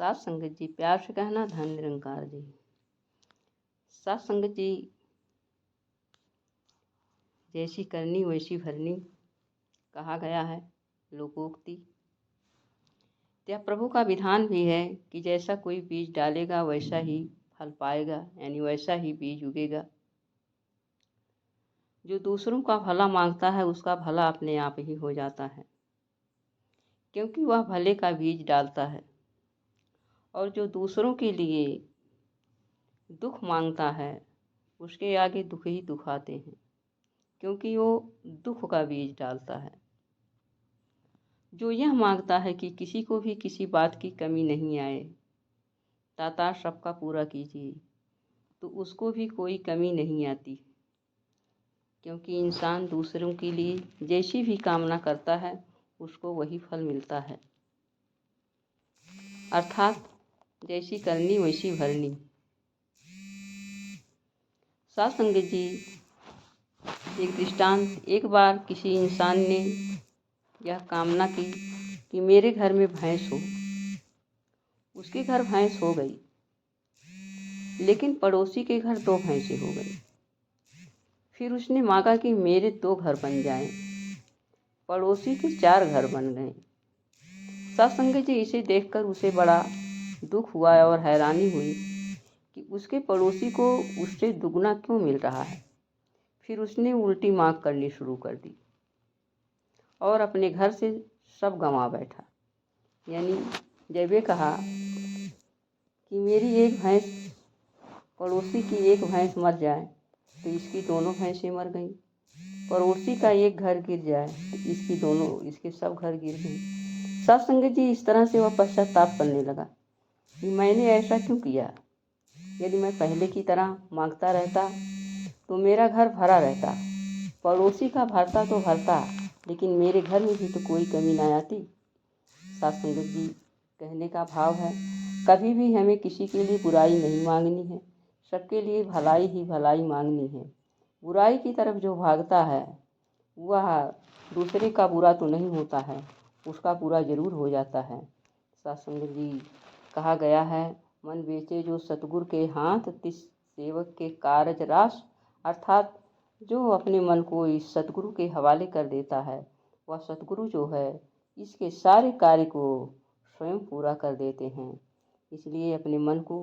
साथ संगत जी, प्यार से कहना धन निरंकार जी। साथ संगत जी, जैसी करनी वैसी भरनी कहा गया है लोकोक्ति। यह प्रभु का विधान भी है कि जैसा कोई बीज डालेगा वैसा ही फल पाएगा, यानी वैसा ही बीज उगेगा। जो दूसरों का भला मांगता है उसका भला अपने आप ही हो जाता है, क्योंकि वह भले का बीज डालता है। और जो दूसरों के लिए दुख मांगता है उसके आगे दुख ही दुख आते हैं, क्योंकि वो दुख का बीज डालता है। जो यह मांगता है कि किसी को भी किसी बात की कमी नहीं आए, ताता सबका पूरा कीजिए, तो उसको भी कोई कमी नहीं आती, क्योंकि इंसान दूसरों के लिए जैसी भी कामना करता है उसको वही फल मिलता है। अर्थात जैसी करनी वैसी भरनी। साथ संगत जी, एक दृष्टांत। एक बार किसी इंसान ने यह कामना की कि मेरे घर में भैंस हो। उसके घर भैंस हो गई, लेकिन पड़ोसी के घर 2 भैंसें हो गई। फिर उसने मांगा कि मेरे 2 घर बन जाएं। पड़ोसी के 4 घर बन गए। सत्संग जी, इसे देखकर उसे बड़ा दुख हुआ और हैरानी हुई कि उसके पड़ोसी को उससे दुगना क्यों मिल रहा है। फिर उसने उल्टी मांग करनी शुरू कर दी और अपने घर से सब गंवा बैठा। यानी जब ये कहा कि मेरी एक भैंस पड़ोसी की एक भैंस मर जाए तो इसकी दोनों भैंसें मर गईं। पड़ोसी का एक घर गिर जाए तो इसके सब घर गिर गए। सत्संग जी, इस तरह से वह पश्चाताप करने लगा कि मैंने ऐसा क्यों किया। यदि मैं पहले की तरह मांगता रहता तो मेरा घर भरा रहता। पड़ोसी का भरता तो भरता, लेकिन मेरे घर में भी तो कोई कमी ना आती। सत्संग जी, कहने का भाव है, कभी भी हमें किसी के लिए बुराई नहीं मांगनी है, सबके लिए भलाई ही भलाई मांगनी है। बुराई की तरफ जो भागता है वह दूसरे का बुरा तो नहीं होता है, उसका बुरा जरूर हो जाता है। सत्संग जी, कहा गया है, मन बेचे जो सतगुरु के हाथ, तिस सेवक के कारज रास। अर्थात जो अपने मन को इस सतगुरु के हवाले कर देता है, वह सतगुरु जो है इसके सारे कार्य को स्वयं पूरा कर देते हैं। इसलिए अपने मन को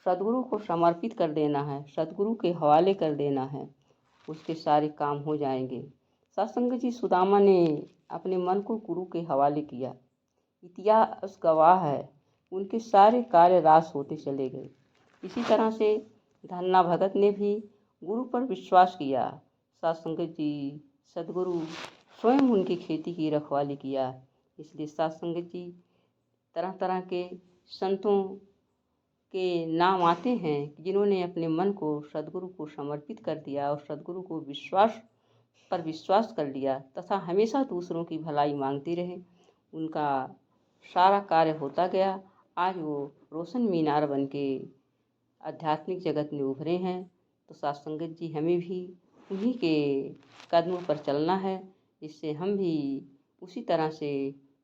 सतगुरु को समर्पित कर देना है, सतगुरु के हवाले कर देना है, उसके सारे काम हो जाएंगे। सत्संग जी, सुदामा ने अपने मन को गुरु के हवाले किया। इतिहास गवाह है, उनके सारे कार्य रास होते चले गए। इसी तरह से धन्ना भगत ने भी गुरु पर विश्वास किया। सत्संग जी, सदगुरु स्वयं उनकी खेती की रखवाली किया। इसलिए सत्संग जी, तरह तरह के संतों के नाम आते हैं जिन्होंने अपने मन को सदगुरु को समर्पित कर दिया और सदगुरु को विश्वास कर लिया तथा हमेशा दूसरों की भलाई मांगते रहे। उनका सारा कार्य होता गया। आज वो रोशन मीनार बन के आध्यात्मिक जगत में उभरे हैं। तो सत्संगत जी, हमें भी उन्हीं के कदमों पर चलना है, जिससे हम भी उसी तरह से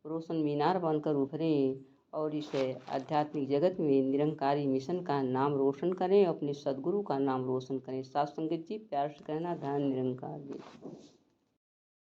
रोशन मीनार बनकर उभरें और इस आध्यात्मिक जगत में निरंकारी मिशन का नाम रोशन करें, अपने सदगुरु का नाम रोशन करें। सत्संगत जी, प्यार से कहना धन निरंकार जी।